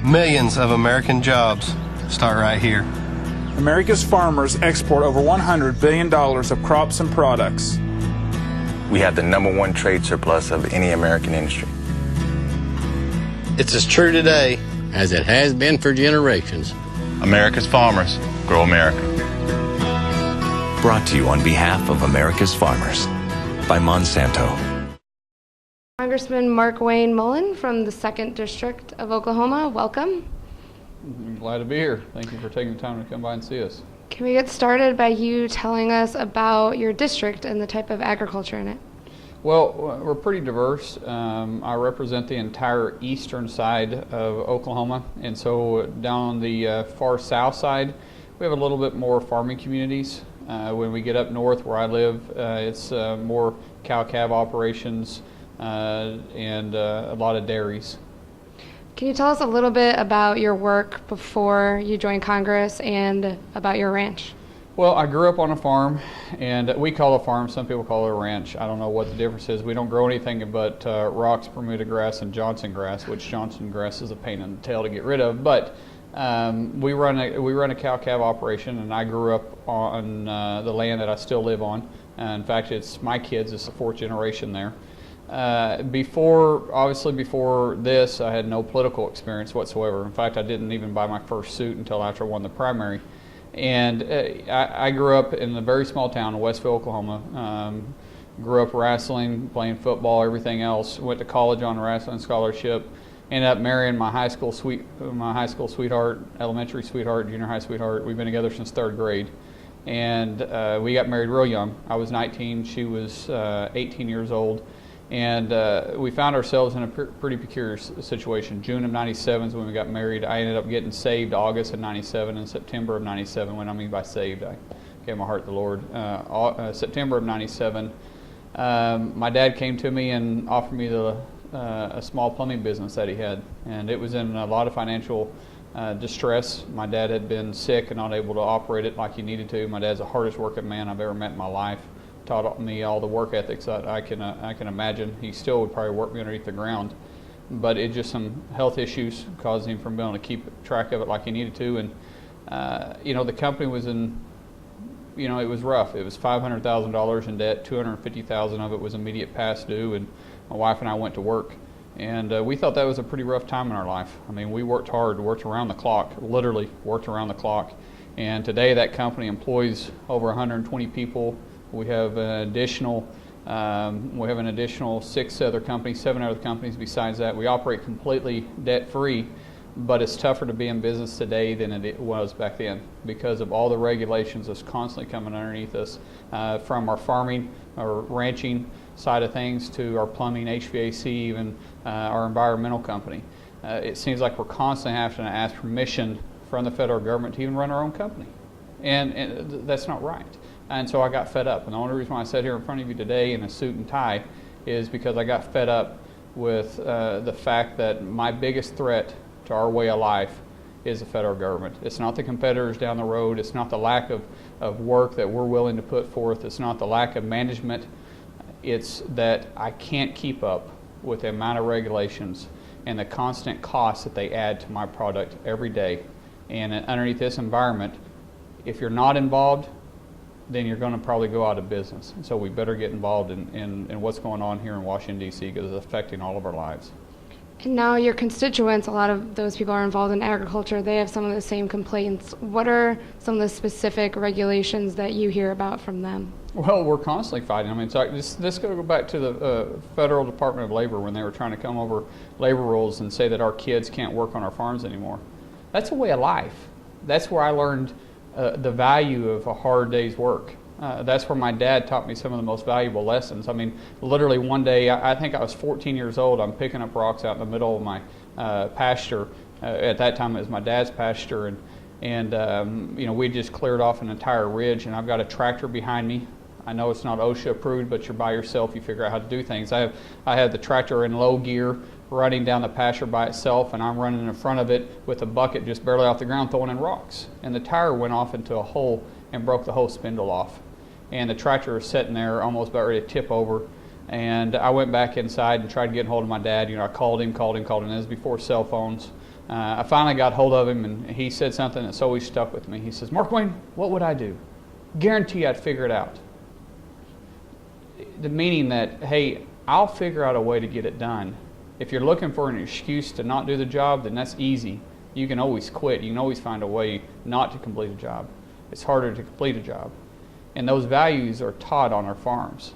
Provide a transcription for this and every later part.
Millions of American jobs start right here. America's farmers export over $100 billion of crops and products. We have the #1 trade surplus of any American industry. It's as true today as it has been for generations. America's farmers grow America. Brought to you on behalf of America's farmers by Monsanto. Congressman Markwayne Mullin from the 2nd District of Oklahoma, welcome. I'm glad to be here. Thank you for taking the time to come by and see us. Can we get started by you telling us about your district and the type of agriculture in it? Well, we're pretty diverse. I represent the entire eastern side of Oklahoma, and so down on the far south side, we have a little bit more farming communities. When we get up north where I live, it's more cow-calf operations and a lot of dairies. Can you tell us a little bit about your work before you joined Congress and about your ranch? Well, I grew up on a farm, and we call it a farm, some people call it a ranch. I don't know what the difference is. We don't grow anything but rocks, Bermuda grass, and Johnson grass, which Johnson grass is a pain in the tail to get rid of. But we run a cow-calf operation, and I grew up on the land that I still live on. In fact, it's my kids. It's the 4th generation there. Before this, I had no political experience whatsoever. In fact, I didn't even buy my first suit until after I won the primary. And I grew up in a very small town in Westville, Oklahoma. Grew up wrestling, playing football, everything else. Went to college on a wrestling scholarship. Ended up marrying my high school sweetheart, elementary sweetheart, junior high sweetheart. We've been together since 3rd grade. And we got married real young. I was 19, she was 18 years old. And we found ourselves in a pretty peculiar situation. June of '97 is when we got married. I ended up getting saved August of '97 and September of '97. When I mean by saved, I gave my heart to the Lord. September of '97, my dad came to me and offered me a small plumbing business that he had. And it was in a lot of financial distress. My dad had been sick and not able to operate it like he needed to. My dad's the hardest working man I've ever met in my life. Taught me all the work ethics that I can imagine. He still would probably work me underneath the ground, but it just some health issues caused him from being able to keep track of it like he needed to. And the company was in, it was rough. It was $500,000 in debt. $250,000 of it was immediate past due, and my wife and I went to work. And we thought that was a pretty rough time in our life. I mean, we worked hard, worked around the clock, literally worked around the clock. And today that company employs over 120 people. We have an additional 6 other companies, 7 other companies besides that. We operate completely debt-free, but it's tougher to be in business today than it was back then because of all the regulations that's constantly coming underneath us, from our farming or ranching side of things to our plumbing, HVAC, even our environmental company. It seems like we're constantly having to ask permission from the federal government to even run our own company, and that's not right. And so I got fed up. And the only reason why I sat here in front of you today in a suit and tie is because I got fed up with the fact that my biggest threat to our way of life is the federal government. It's not the competitors down the road. It's not the lack of work that we're willing to put forth. It's not the lack of management. It's that I can't keep up with the amount of regulations and the constant costs that they add to my product every day. And underneath this environment, if you're not involved, then you're going to probably go out of business. So we better get involved in what's going on here in Washington, D.C. because it's affecting all of our lives. And now your constituents, a lot of those people are involved in agriculture. They have some of the same complaints. What are some of the specific regulations that you hear about from them? Well, we're constantly fighting. I mean, so this go back to the Federal Department of Labor when they were trying to come over labor rules and say that our kids can't work on our farms anymore. That's a way of life. That's where I learned the value of a hard day's work. That's where my dad taught me some of the most valuable lessons. I mean, literally one day, I think I was 14 years old, I'm picking up rocks out in the middle of my pasture. At that time it was my dad's pasture, and we just cleared off an entire ridge, and I've got a tractor behind me. I know it's not OSHA approved, but you're by yourself, you figure out how to do things. I have the tractor in low gear running down the pasture by itself, and I'm running in front of it with a bucket just barely off the ground throwing in rocks. And the tire went off into a hole and broke the whole spindle off. And the tractor was sitting there almost about ready to tip over. And I went back inside and tried to get hold of my dad. I called him, and this was before cell phones. I finally got hold of him, and he said something that's always stuck with me. He says, "Markwayne, what would I do? Guarantee I'd figure it out." The meaning that, hey, I'll figure out a way to get it done. If you're looking for an excuse to not do the job, then that's easy. You can always quit. You can always find a way not to complete a job. It's harder to complete a job. And those values are taught on our farms.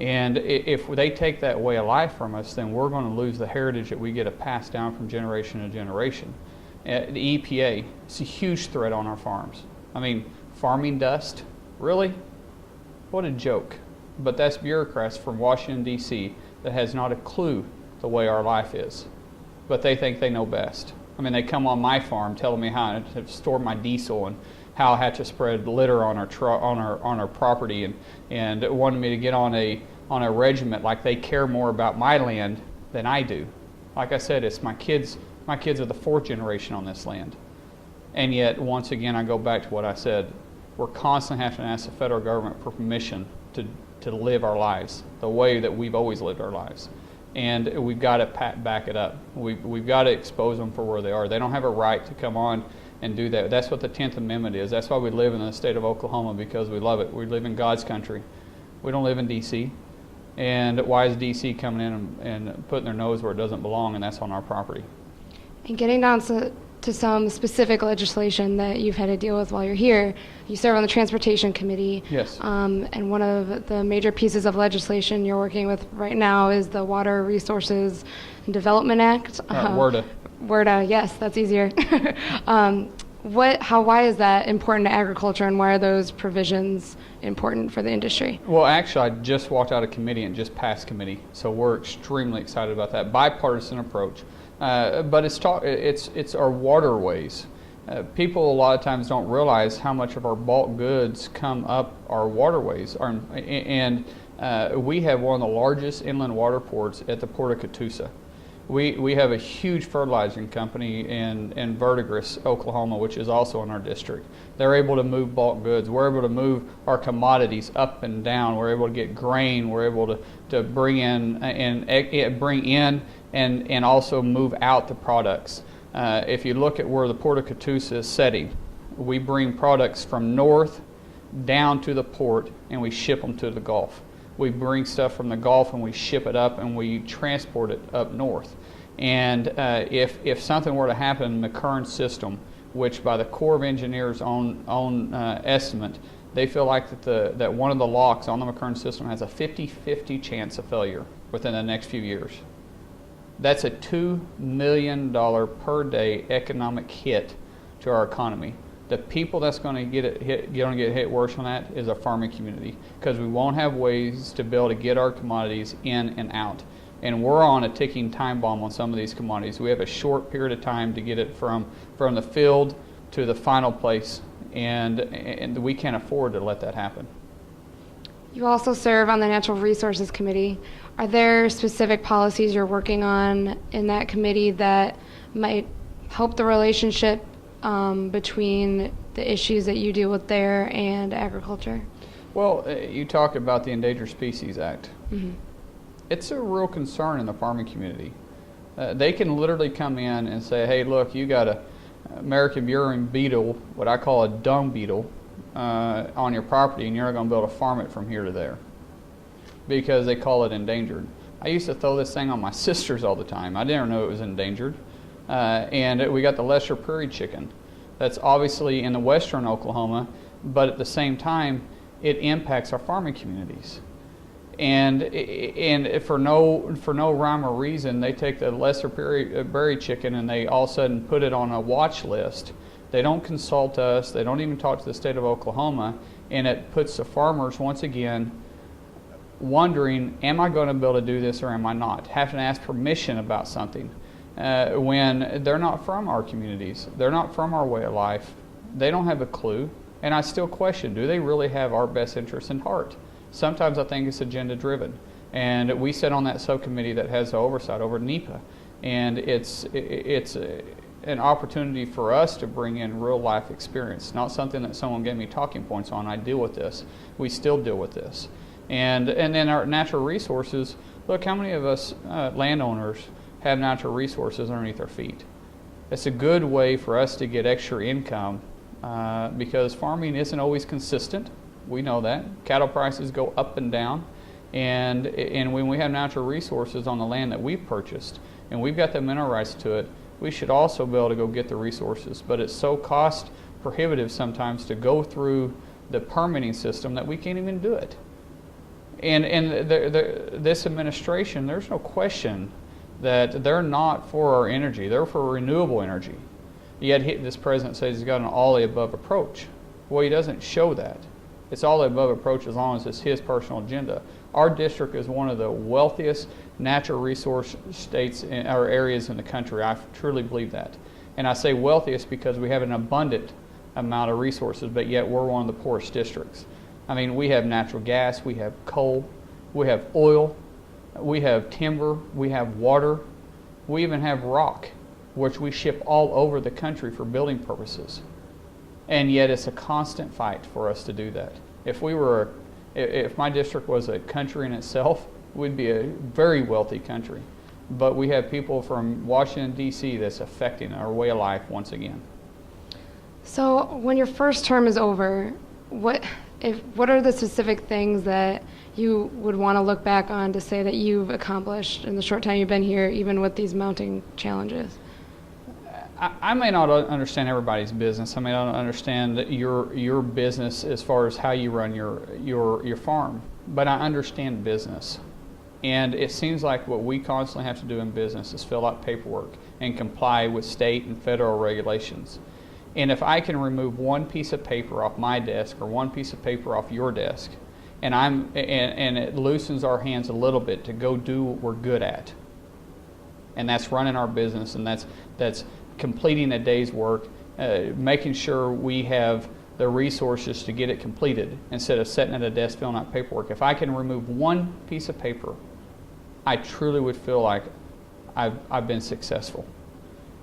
And if they take that way of life from us, then we're going to lose the heritage that we get to pass down from generation to generation. The EPA, it's a huge threat on our farms. I mean, farming dust, really? What a joke. But that's bureaucrats from Washington, D.C. that has not a clue the way our life is. But they think they know best. I mean, they come on my farm telling me how to store my diesel and how I have to spread litter on our property, and wanted me to get on a regiment like they care more about my land than I do. Like I said, it's my kids. My kids are the fourth generation on this land. And yet, once again, I go back to what I said. We're constantly having to ask the federal government for permission to live our lives the way that we've always lived our lives. And we've got to back it up. We've got to expose them for where they are. They don't have a right to come on and do that. That's what the 10th Amendment is. That's why we live in the state of Oklahoma, because we love it. We live in God's country. We don't live in D.C. And why is D.C. coming in and putting their nose where it doesn't belong, and that's on our property? And getting down to some specific legislation that you've had to deal with while you're here, you serve on the Transportation Committee. Yes. And one of the major pieces of legislation you're working with right now is the Water Resources and Development Act. WRDA. WRDA, yes, that's easier. Why is that important to agriculture, and why are those provisions important for the industry? Well, actually, I just walked out of committee and just passed committee, so we're extremely excited about that bipartisan approach. But it's our waterways. People a lot of times don't realize how much of our bulk goods come up our waterways, and we have one of the largest inland water ports at the Port of Catoosa. We have a huge fertilizing company in Verdigris, Oklahoma, which is also in our district. They're able to move bulk goods. We're able to move our commodities up and down. We're able to get grain. We're able to bring in and also move out the products. If you look at where the Port of Catoosa is setting, we bring products from north down to the port, and we ship them to the Gulf. We bring stuff from the Gulf and we ship it up, and we transport it up north. And if something were to happen in the current system, which by the Corps of Engineers' own estimate, they feel like that one of the locks on the McKern system has a 50-50 chance of failure within the next few years. That's a $2 million per day economic hit to our economy. The people that's going to get hit worse on that is our farming community, because we won't have ways to be able to get our commodities in and out. And we're on a ticking time bomb on some of these commodities. We have a short period of time to get it from the field to the final place, and we can't afford to let that happen. You also serve on the Natural Resources Committee. Are there specific policies you're working on in that committee that might help the relationship between the issues that you deal with there and agriculture? Well, you talk about the Endangered Species Act. Mm-hmm. It's a real concern in the farming community. They can literally come in and say, hey, look, you got a American burying beetle, what I call a dung beetle, on your property, and you're not going to be able to farm it from here to there because they call it endangered. I used to throw this thing on my sisters all the time. I didn't know it was endangered. And we got the lesser prairie chicken. That's obviously in the western Oklahoma, but at the same time, it impacts our farming communities. And for no rhyme or reason, they take the lesser prairie chicken and they all of a sudden put it on a watch list. They don't consult us. They don't even talk to the state of Oklahoma, and it puts the farmers once again wondering, am I going to be able to do this or am I not? Having to ask permission about something. When they're not from our communities, they're not from our way of life, they don't have a clue. And I still question, do they really have our best interests in heart? Sometimes I think it's agenda driven. And we sit on that subcommittee that has the oversight over NEPA. And it's an opportunity for us to bring in real life experience, not something that someone gave me talking points on. I deal with this. We still deal with this. And then our natural resources, look, how many of us landowners have natural resources underneath our feet? It's a good way for us to get extra income because farming isn't always consistent. We know that. Cattle prices go up and down. And when we have natural resources on the land that we've purchased and we've got the mineral rights to it, we should also be able to go get the resources. But it's so cost prohibitive sometimes to go through the permitting system that we can't even do it. And this administration, there's no question that they're not for our energy. They're for renewable energy. Yet this president says he's got an all-the-above approach. Well, he doesn't show that. It's all-the-above approach as long as it's his personal agenda. Our district is one of the wealthiest natural resource states or areas in the country. I truly believe that. And I say wealthiest because we have an abundant amount of resources, but yet we're one of the poorest districts. I mean, we have natural gas, we have coal, we have oil, we have timber, we have water, we even have rock, which we ship all over the country for building purposes. And yet it's a constant fight for us to do that. If my district was a country in itself, we'd be a very wealthy country. But we have people from Washington, D.C. that's affecting our way of life once again. So when your first term is over, what are the specific things that you would want to look back on to say that you've accomplished in the short time you've been here, even with these mounting challenges? I may not understand everybody's business. I may not understand your business as far as how you run your farm, but I understand business. And it seems like what we constantly have to do in business is fill out paperwork and comply with state and federal regulations. And if I can remove one piece of paper off my desk or one piece of paper off your desk, and it loosens our hands a little bit to go do what we're good at, and that's running our business, and that's completing a day's work, making sure we have the resources to get it completed instead of sitting at a desk filling out paperwork. If I can remove one piece of paper, I truly would feel like I've been successful,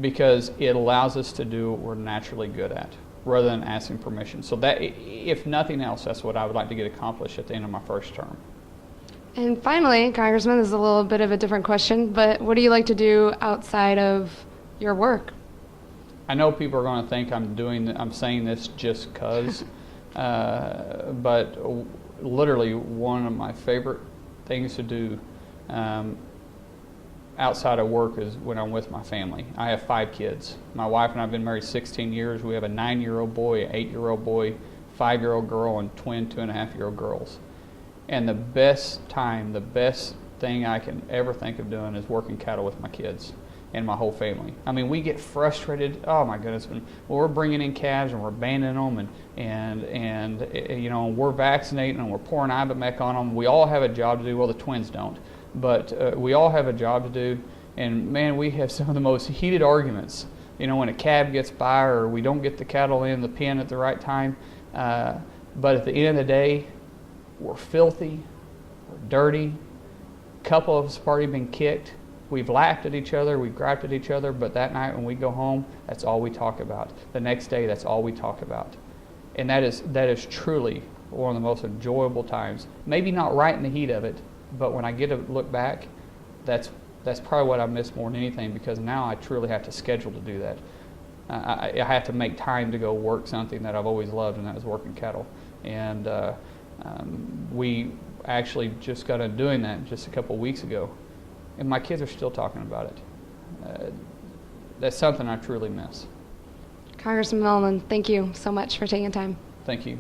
because it allows us to do what we're naturally good at rather than asking permission. So that, if nothing else, that's what I would like to get accomplished at the end of my first term. And finally, Congressman, this is a little bit of a different question, but what do you like to do outside of your work? I know people are going to think I'm saying this just because, but literally one of my favorite things to do outside of work is when I'm with my family. I have 5 kids. My wife and I have been married 16 years. We have a 9-year-old boy, an 8-year-old boy, 5-year-old girl, and twin 2.5-year-old girls. And the best thing I can ever think of doing is working cattle with my kids and my whole family. I mean, we get frustrated. Oh my goodness, when we're bringing in calves and we're banding them and you know, we're vaccinating and we're pouring Ivermectin on them. We all have a job to do. Well, the twins don't, but we all have a job to do. And man, we have some of the most heated arguments. You know, when a calf gets by or we don't get the cattle in the pen at the right time. But at the end of the day, we're filthy, we're dirty. A couple of us have already been kicked. We've laughed at each other, we've griped at each other, but that night when we go home, that's all we talk about. The next day, that's all we talk about. And that is truly one of the most enjoyable times. Maybe not right in the heat of it, but when I get to look back, that's probably what I miss more than anything, because now I truly have to schedule to do that. I have to make time to go work something that I've always loved, and that was working cattle. And we actually just got into doing that just a couple of weeks ago. And my kids are still talking about it. That's something I truly miss. Congressman Mullin, thank you so much for taking time. Thank you.